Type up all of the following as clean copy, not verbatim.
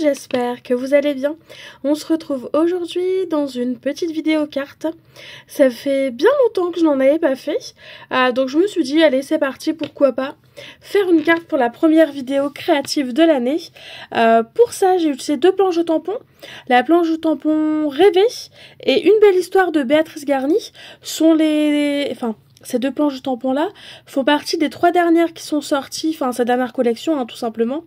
j'espère que vous allez bien. On se retrouve aujourd'hui dans une petite vidéo carte. Ça fait bien longtemps que je n'en avais pas fait, donc je me suis dit allez c'est parti, pourquoi pas faire une carte pour la première vidéo créative de l'année. Pour ça j'ai utilisé deux planches de tampons. La planche de tampon Rêver et Une belle histoire de Béatrice Garny sont ces deux planches de tampons là font partie des 3 dernières qui sont sorties, enfin sa dernière collection tout simplement.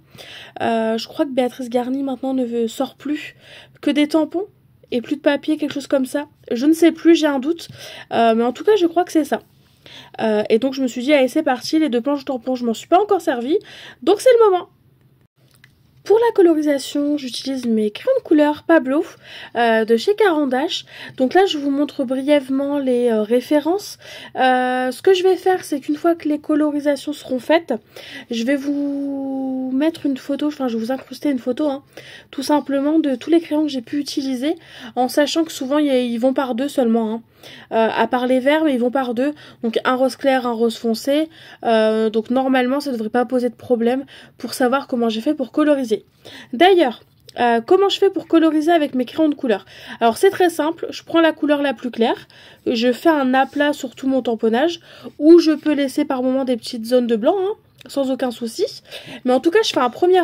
Je crois que Béatrice Garny maintenant sort plus que des tampons et plus de papier, quelque chose comme ça. Je ne sais plus, j'ai un doute, mais en tout cas je crois que c'est ça. Et donc je me suis dit allez c'est parti, les deux planches de tampons je m'en suis pas encore servi, donc c'est le moment. Pour la colorisation, j'utilise mes crayons de couleur Pablo de chez Caran d'Ache. Donc là, je vous montre brièvement les références. Ce que je vais faire, c'est qu'une fois que les colorisations seront faites, je vais vous mettre une photo, enfin je vais vous incruster une photo, tout simplement de tous les crayons que j'ai pu utiliser, en sachant que souvent ils vont par deux seulement. À part les verts, mais ils vont par deux, donc un rose clair, un rose foncé, donc normalement ça ne devrait pas poser de problème pour savoir comment j'ai fait pour coloriser. D'ailleurs, comment je fais pour coloriser avec mes crayons de couleur? Alors c'est très simple, je prends la couleur la plus claire, je fais un aplat sur tout mon tamponnage, ou je peux laisser par moment des petites zones de blanc, sans aucun souci, mais en tout cas je fais un premier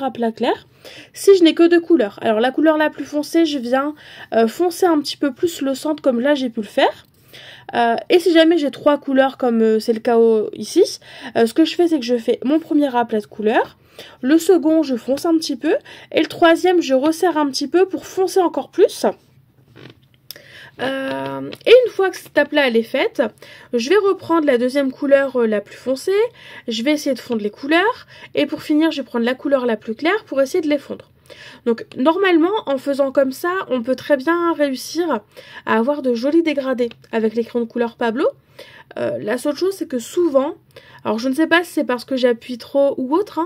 aplat clair. Si je n'ai que deux couleurs, alors la couleur la plus foncée, je viens foncer un petit peu plus le centre comme là j'ai pu le faire. Et si jamais j'ai 3 couleurs comme c'est le cas ici, ce que je fais c'est que je fais mon premier aplat de couleur, le second je fonce un petit peu, et le troisième je resserre un petit peu pour foncer encore plus. Et une fois que cette étape-là elle est faite, je vais reprendre la deuxième couleur la plus foncée, je vais essayer de fondre les couleurs, et pour finir je vais prendre la couleur la plus claire pour essayer de les fondre. Donc normalement en faisant comme ça, on peut très bien réussir à avoir de jolis dégradés avec les crayons de couleur Pablo. La seule chose c'est que souvent, alors je ne sais pas si c'est parce que j'appuie trop ou autre,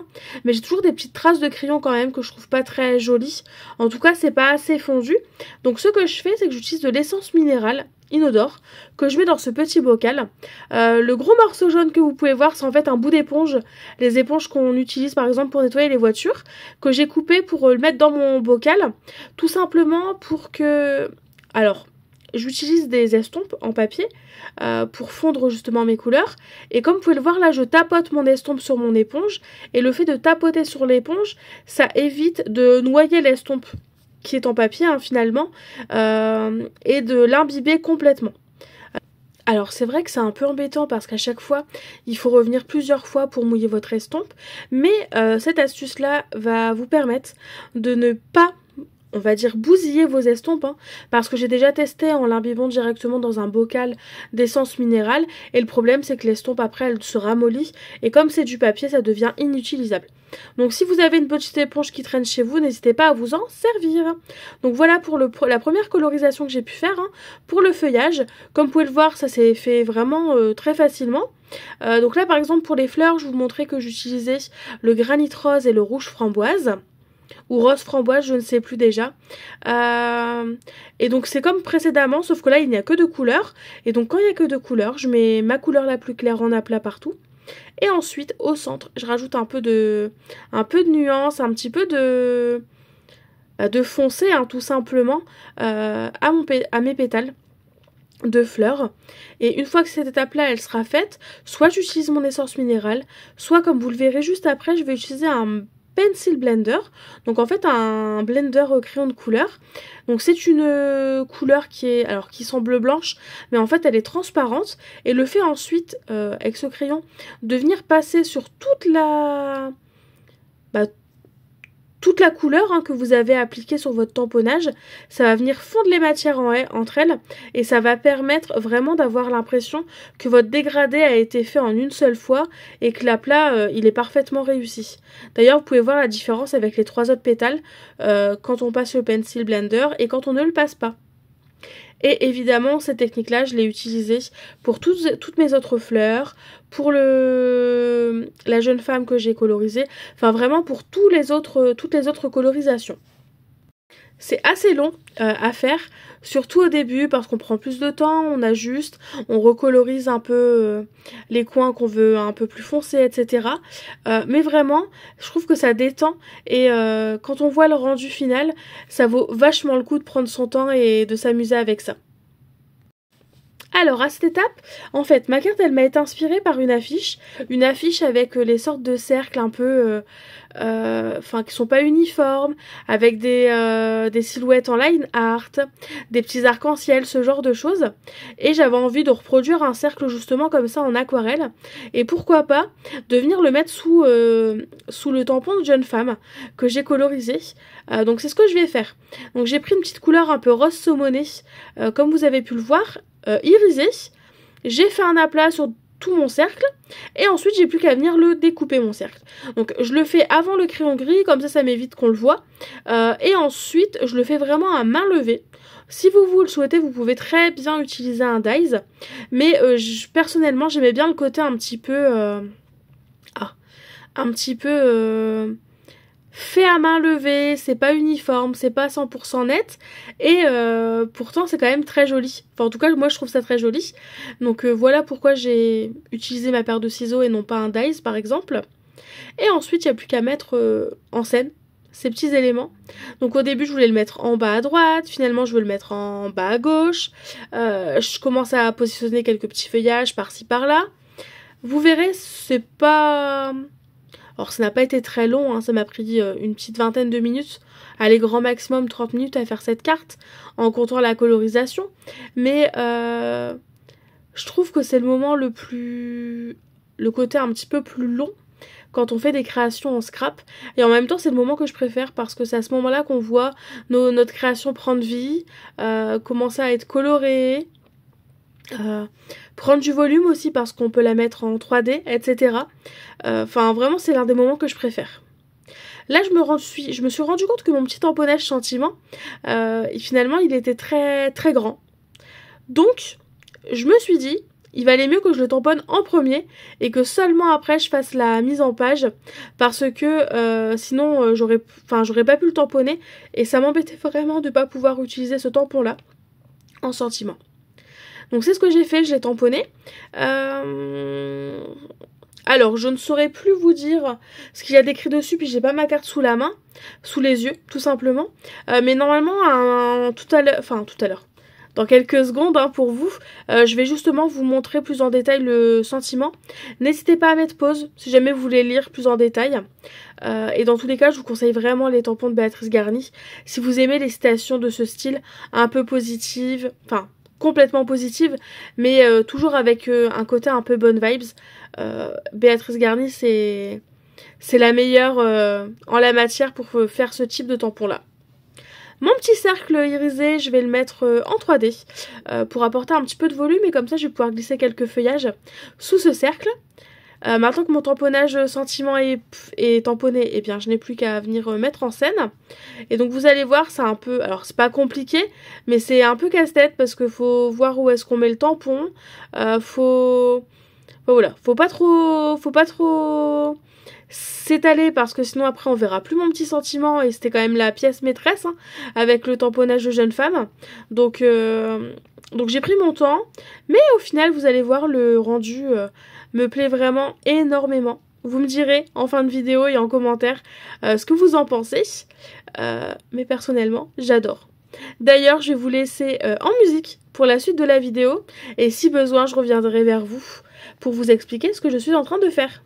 mais j'ai toujours des petites traces de crayon quand même que je trouve pas très jolies. En tout cas c'est pas assez fondu. Donc ce que je fais c'est que j'utilise de l'essence minérale inodore que je mets dans ce petit bocal. Le gros morceau jaune que vous pouvez voir c'est en fait un bout d'éponge, les éponges qu'on utilise par exemple pour nettoyer les voitures, que j'ai coupé pour le mettre dans mon bocal, tout simplement pour que... Alors j'utilise des estompes en papier pour fondre justement mes couleurs, et comme vous pouvez le voir là je tapote mon estompe sur mon éponge, et le fait de tapoter sur l'éponge ça évite de noyer l'estompe qui est en papier finalement, et de l'imbiber complètement. Alors c'est vrai que c'est un peu embêtant parce qu'à chaque fois il faut revenir plusieurs fois pour mouiller votre estompe, mais cette astuce là va vous permettre de ne pas, on va dire, bousiller vos estompes, parce que j'ai déjà testé en l'imbibant directement dans un bocal d'essence minérale, et le problème c'est que l'estompe après elle se ramollit, et comme c'est du papier ça devient inutilisable. Donc si vous avez une petite éponge qui traîne chez vous, n'hésitez pas à vous en servir. Donc voilà pour la première colorisation que j'ai pu faire. Pour le feuillage, comme vous pouvez le voir, ça s'est fait vraiment très facilement. Donc là par exemple pour les fleurs, je vous montrais que j'utilisais le granit rose et le rouge framboise, ou rose framboise, je ne sais plus déjà. Et donc c'est comme précédemment, sauf que là il n'y a que 2 couleurs. Et donc quand il n'y a que 2 couleurs, je mets ma couleur la plus claire en aplat partout. Et ensuite au centre, je rajoute un peu de nuance, un petit peu de foncé, tout simplement, à mes pétales de fleurs. Et une fois que cette étape là elle sera faite, soit j'utilise mon essence minérale, soit comme vous le verrez juste après, je vais utiliser un pencil blender, donc en fait un blender crayon de couleur. Donc c'est une couleur qui semble blanche, mais en fait elle est transparente, et le fait ensuite avec ce crayon de venir passer sur toute la couleur que vous avez appliquée sur votre tamponnage, ça va venir fondre les matières entre elles, et ça va permettre vraiment d'avoir l'impression que votre dégradé a été fait en une seule fois, et que l'aplat il est parfaitement réussi. D'ailleurs vous pouvez voir la différence avec les 3 autres pétales quand on passe le pencil blender et quand on ne le passe pas. Et évidemment cette technique là je l'ai utilisée pour toutes mes autres fleurs, pour la jeune femme que j'ai colorisée, enfin vraiment pour toutes les autres colorisations. C'est assez long à faire, surtout au début parce qu'on prend plus de temps, on ajuste, on recolorise un peu les coins qu'on veut un peu plus foncés, etc. Mais vraiment, je trouve que ça détend et quand on voit le rendu final, ça vaut vachement le coup de prendre son temps et de s'amuser avec ça. Alors à cette étape, en fait, ma carte elle m'a été inspirée par une affiche avec les sortes de cercles un peu, qui sont pas uniformes, avec des silhouettes en line art, des petits arcs-en-ciel, ce genre de choses. Et j'avais envie de reproduire un cercle justement comme ça en aquarelle. Et pourquoi pas de venir le mettre sous le tampon de jeune femme que j'ai colorisé. Donc c'est ce que je vais faire. Donc j'ai pris une petite couleur un peu rose saumonée, comme vous avez pu le voir. Irisé, j'ai fait un aplat sur tout mon cercle et ensuite j'ai plus qu'à venir le découper mon cercle. Donc je le fais avant le crayon gris, comme ça m'évite qu'on le voit, et ensuite je le fais vraiment à main levée. Si vous le souhaitez, vous pouvez très bien utiliser un dies, mais personnellement j'aimais bien le côté un petit peu fait à main levée, c'est pas uniforme, c'est pas 100% net, et pourtant c'est quand même très joli. Enfin en tout cas moi je trouve ça très joli. Donc voilà pourquoi j'ai utilisé ma paire de ciseaux et non pas un dies par exemple. Et ensuite il n'y a plus qu'à mettre en scène ces petits éléments. Donc au début je voulais le mettre en bas à droite, finalement je veux le mettre en bas à gauche. Je commence à positionner quelques petits feuillages par-ci par-là. Vous verrez, c'est pas... Alors ça n'a pas été très long, hein, ça m'a pris une petite vingtaine de minutes, allez grand maximum 30 minutes à faire cette carte, en comptant la colorisation. Mais je trouve que c'est le moment le côté un petit peu plus long quand on fait des créations en scrap. Et en même temps c'est le moment que je préfère parce que c'est à ce moment-là qu'on voit notre création prendre vie, commencer à être colorée. Prendre du volume aussi parce qu'on peut la mettre en 3D, etc. Enfin vraiment c'est l'un des moments que je préfère. Là je me suis rendu compte que mon petit tamponnage sentiment finalement il était très très grand. Donc je me suis dit il valait mieux que je le tamponne en premier et que seulement après je fasse la mise en page parce que sinon j'aurais pas pu le tamponner et ça m'embêtait vraiment de pas pouvoir utiliser ce tampon là en sentiment. Donc c'est ce que j'ai fait, je l'ai tamponné. Alors je ne saurais plus vous dire ce qu'il y a d'écrit dessus, puis j'ai pas ma carte sous la main, sous les yeux, tout simplement. Mais normalement, tout à l'heure, dans quelques secondes hein, pour vous, je vais justement vous montrer plus en détail le sentiment. N'hésitez pas à mettre pause si jamais vous voulez lire plus en détail. Et dans tous les cas, je vous conseille vraiment les tampons de Béatrice Garny. Si vous aimez les citations de ce style, un peu positives, complètement positive, mais toujours avec un côté un peu bonne vibes. Béatrice Garny, c'est la meilleure en la matière pour faire ce type de tampon là. Mon petit cercle irisé, je vais le mettre en 3D pour apporter un petit peu de volume et comme ça je vais pouvoir glisser quelques feuillages sous ce cercle. Maintenant que mon tamponnage sentiment est tamponné, eh bien je n'ai plus qu'à venir mettre en scène. Et donc vous allez voir, c'est un peu... Alors c'est pas compliqué, mais c'est un peu casse-tête parce qu'il faut voir où est-ce qu'on met le tampon. Faut pas trop s'étaler parce que sinon après on verra plus mon petit sentiment et c'était quand même la pièce maîtresse hein, avec le tamponnage de jeune femme. Donc j'ai pris mon temps, mais au final vous allez voir le rendu me plaît vraiment énormément. Vous me direz en fin de vidéo et en commentaire ce que vous en pensez. Mais personnellement, j'adore. D'ailleurs, je vais vous laisser en musique pour la suite de la vidéo. Et si besoin, je reviendrai vers vous pour vous expliquer ce que je suis en train de faire.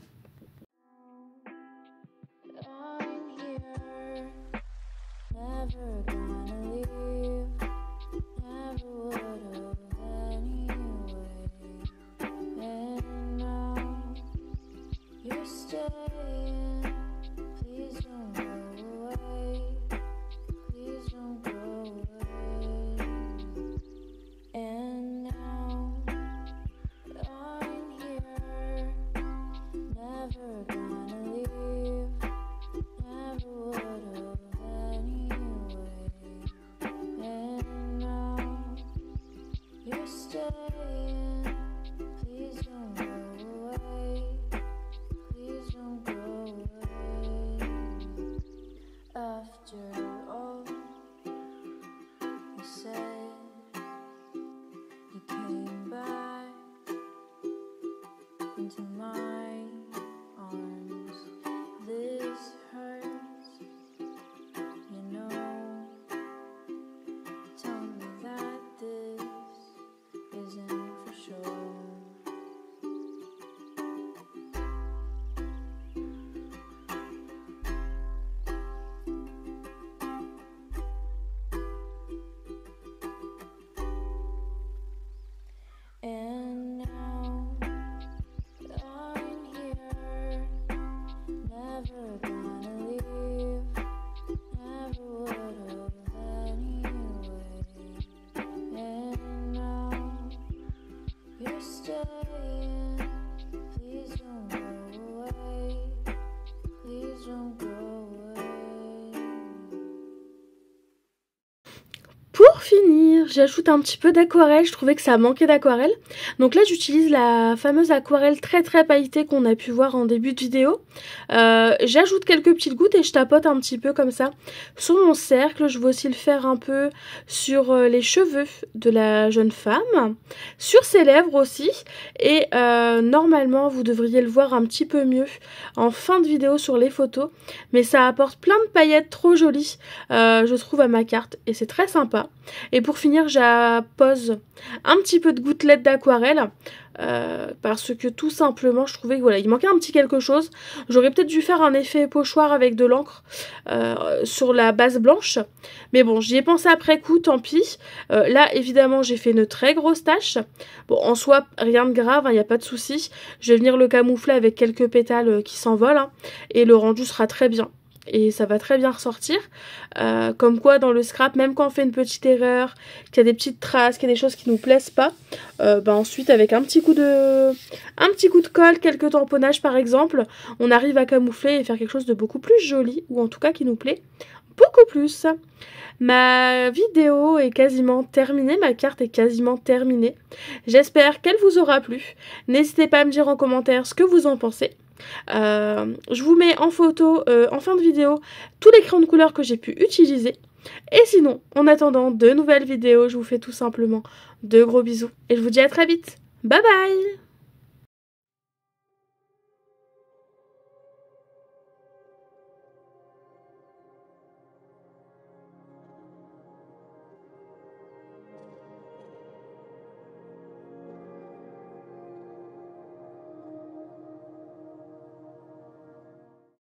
j'ajoute un petit peu d'aquarelle, je trouvais que ça manquait d'aquarelle. Donc là j'utilise la fameuse aquarelle très pailletée qu'on a pu voir en début de vidéo. J'ajoute quelques petites gouttes et je tapote un petit peu comme ça sur mon cercle. Je vais aussi le faire un peu sur les cheveux de la jeune femme, sur ses lèvres aussi. Et normalement vous devriez le voir un petit peu mieux en fin de vidéo sur les photos. Mais ça apporte plein de paillettes trop jolies, je trouve, à ma carte et c'est très sympa. Et pour finir, j'appose un petit peu de gouttelettes d'aquarelle parce que tout simplement je trouvais que voilà, il manquait un petit quelque chose. J'aurais peut-être dû faire un effet pochoir avec de l'encre sur la base blanche, mais bon, j'y ai pensé après coup, tant pis. Là évidemment j'ai fait une très grosse tache. Bon, en soi rien de grave, il n'y a pas de souci. Je vais venir le camoufler avec quelques pétales qui s'envolent et le rendu sera très bien. Et ça va très bien ressortir. Comme quoi dans le scrap, même quand on fait une petite erreur, qu'il y a des petites traces, qu'il y a des choses qui nous plaisent pas, ensuite avec un petit coup de colle, quelques tamponnages par exemple, on arrive à camoufler et faire quelque chose de beaucoup plus joli, ou en tout cas qui nous plaît beaucoup plus. Ma vidéo est quasiment terminée, ma carte est quasiment terminée. J'espère qu'elle vous aura plu. N'hésitez pas à me dire en commentaire ce que vous en pensez. Je vous mets en photo en fin de vidéo tous les crayons de couleur que j'ai pu utiliser. Et sinon, en attendant de nouvelles vidéos, je vous fais tout simplement de gros bisous. Et je vous dis à très vite. Bye bye!